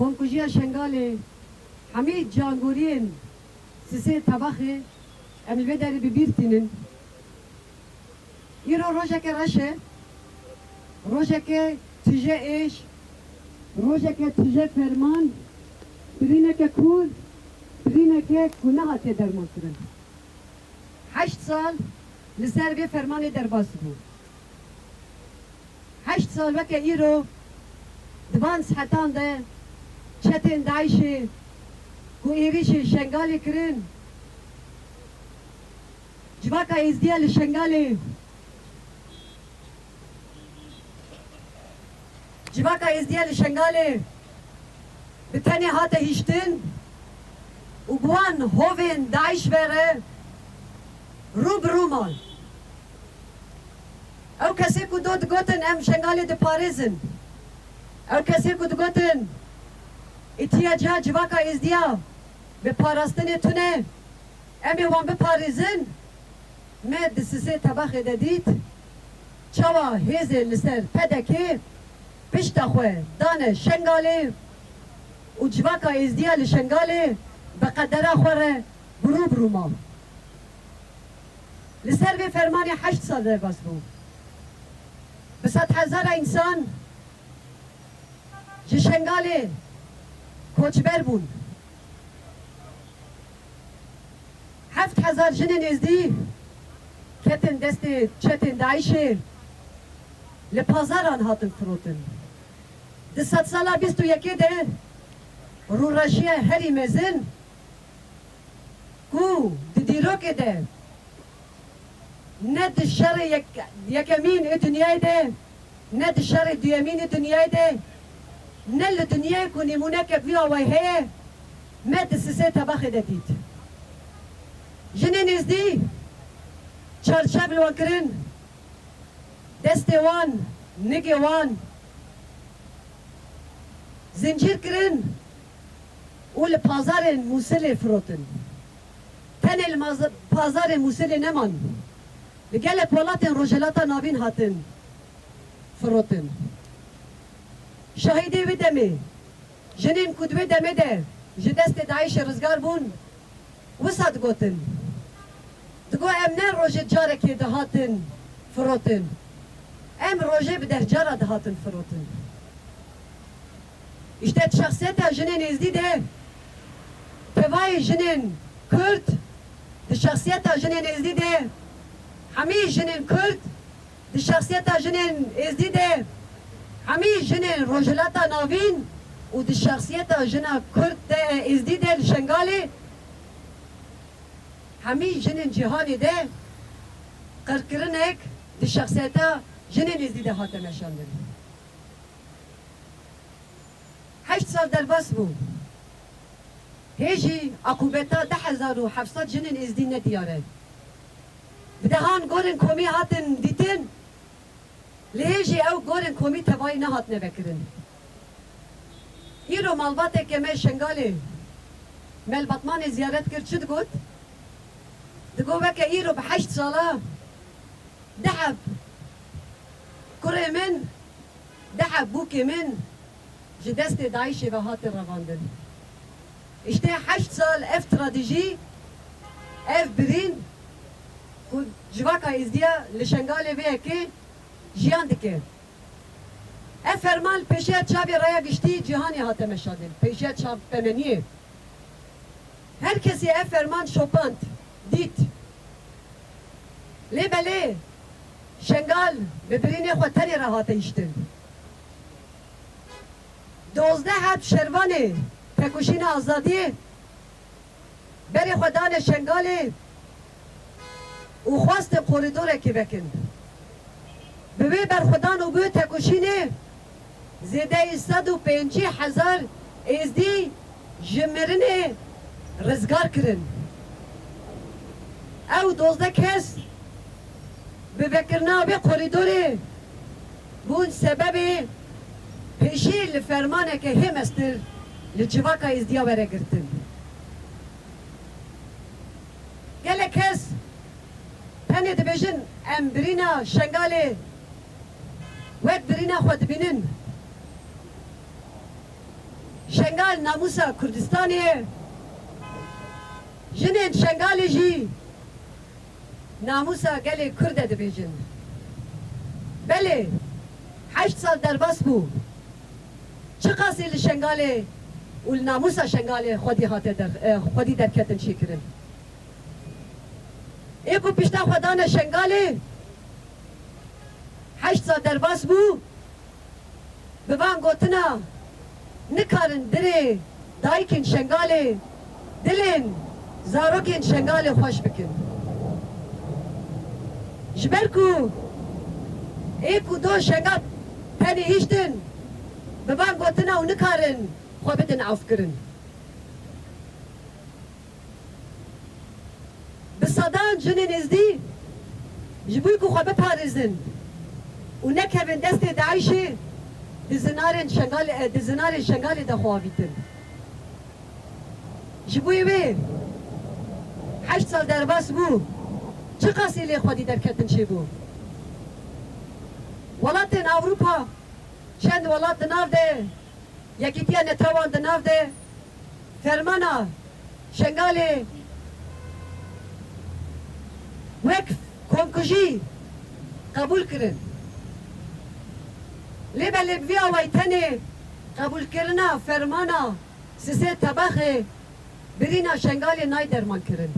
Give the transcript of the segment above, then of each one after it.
کنکوژی شنگال همه جانگورین سیسه طبخه امیل بداری ببیرتینن ایرو روژه که رشه روژه که تیجه ایش روژه که تیجه فرمان برینه که کور برینه که کنه هاته درمان کرن 8 سال لسر به فرمان درباس بود 8 سال وکه ایرو دوان سحتان ده چتن دایشه کو ایریش شنگالی کرن جواکا ازدیال شنگالی جواکا ازدیال شنگالی بتنی هاته هیشتن و بوان هوین دایش بره رو برومان او کسی کو دود گوتن ام شنگالی ده پاریزن او کسی کو دود گوتن اتیاجا جواکا ازدیا به پاراستن تونه امی وان به پاریزن مد سیسه طبخ دادید چوا هیزه لسر پدکی پشتا خواه دانه شنگالی و جواکا ازدیا لشنگالی بقدره خوره برو ما لسر به فرمانی 8 سال در باز بود به 100,000 انسان جشنگالی کوچبر بون 7,000 جنین ازدی کتن دست چتن دایشه لپازاران هاتن فروتن ده 100 سالا 21 ده رو رشیه هری مزن کو دیرو که ده نه ده شر یکمین دنیای ده نه ده شر دویمین دنیای ده نه لدنیای کو نمونه که بیا ویهه مد سیسه طبخ دادید جنین ازدی چارچاب لوکرن دست وان نگی وان زنجیر کرن و لپازار موسل فروتن تن پازار موسل نمان لگل پولات روجلاتا نابین هاتن فروتن شاهدی و دمه جنین کدوه دمه ده جدست دایش رزگار بون وسط گوتن دگو ام نه روژه جاره که دهاتن فروتن ام روژه به در جاره دهاتن فروتن اشتاد شخصیت جنین ازدی ده پوای جنین کرد ده شخصیت جنین ازدی ده همی جنین کرد ده شخصیت جنین ازدی ده همی جنین روجلاتا ناوین و ده شخصیت جنین کرد ده ازدی ده شنگالی همی جنین جهانی ده قرقرنک ده شخصیت جنین ازدی ده هاته نشاندن 8 سال در باس بود هیجی عقوبتا 10,700 جنین ازدی ندیاره بدهان گورن کومی هاتن دیتن لیجی او گورن کومی توایی نهات نبکرن ایرو مالباته که من شنگالی ملبطمان زیارت کرد چود گود؟ دگو بکه ایرو به 8 ساله دحب کره من دحب بوکی من جدست دایشی و هات رواندن اشته 8 سال استراتژی اف برین ku civaka izdiya li şengalê vê yekê jiyan dike. Ev ferman pêşiya çavê raya giştî cihanê hate meşandin. Pêşiya çav femeniyê. Herkesî ev ferman şopand, dît. Lê belê şengal bi birînê xwe tenê re hate îştin. 12 heb şervanê pekuşîna azadiyê berê xwe dane şengalê و خواست قریدوره که بکن ببی برخودان و بو تکوشینه زیده 150,000 ازدی جمرنه رزگار کرن او 12 کس ببکرنا بی قریدوره بون سبب پیشی لفرمانه که هم استر لجواکا ازدیا بره گرتن گله کس هنه دبیجن ام برینا شنگالی وقت برینا خود بینن شنگال ناموسا کردستانیه جنین شنگال جی ناموسا گلی کرده دبیجن بله 8 سال در بس بو چه قاسی لشنگال و ناموسا شنگال خودی در کتن چی کرن ایکو پیشتا خودان شنگال 8 سال در بس بو ببان گوتنا نکارن دره دایکن شنگال دلین زاروکن شنگال خوش بکن جبرکو ایکو دو شنگال پنی هیشتن ببان گوتنا و نکارن خواه بدن عوف کرن بصدان جنین ازدی جبوی کو خواه بپارزن و نکهون دست دعیشه دزنارن شنگال ده خواهیتن جبوی بی 8 سال در باس بو چه قاسیلی خودی در کتن چه بو ولاتن اوروپا چند ولات دناف ده یکیتیا نتوان دناف ده فرمانا شنگال وقف کنکجی قبول کرن لیبه لیبویا ویتنه قبول کرنا فرمانا سیسه طبخه برینا شنگال نای درمان کرن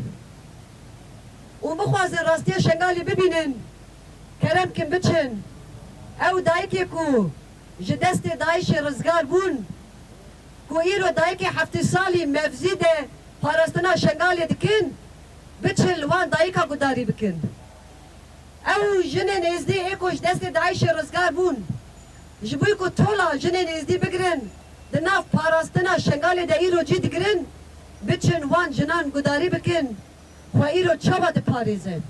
و بخوازن راستی شنگالی ببینن کرم کن بچن او دایکی کو جدست دایش رزگار بون کو ایرو دایکی 7 سالی مفزیده پارستنا شنگالی دکن بچن لوان دایکا گداری بکن او جنن ازدی ایکوش دست دایش رزگار بون جبوی کو تولا جنن ازدی بگرن دناف پاراستنا شنگال ده ایرو جی دگرن بچن وان جنان گداری بکن و ایرو چابا ده پاریزن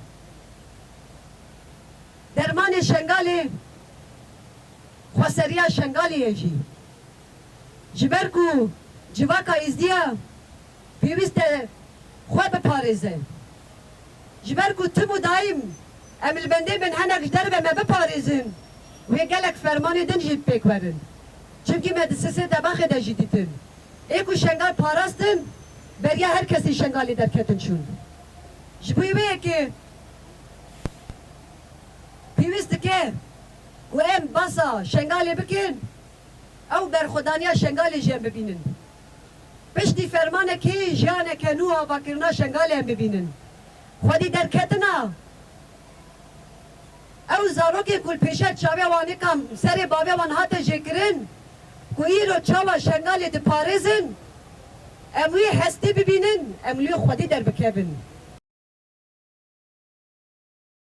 درمان شنگالی خواسریا شنگالی جی جبرکو جواکا ازدیا پیوست خواه بپاریزن جبرکو تمو دایم امل بنده من هنک در به ما بپاریزن و گلک فرمانی دن جید پیک ورن چونکی مدرسه دباخه ده جیدیتن ایکو شنگال پاراستن بریا هر کسی شنگالی در کتن شون جبوی بیه که پیوست که و ام باسا شنگالی بکن او بر خدانیا شنگالی جیم ببینن پشتی فرمانه که جانه که نوها واکرنا شنگالی هم ببینن خودی در کتنا او زاروکی کل پیشت چاوی وانی کم سر بابی وان هات جکرن که ایرو چاوا شنگالی ده پارزن اموی هستی ببینن اموی خودی در بکبن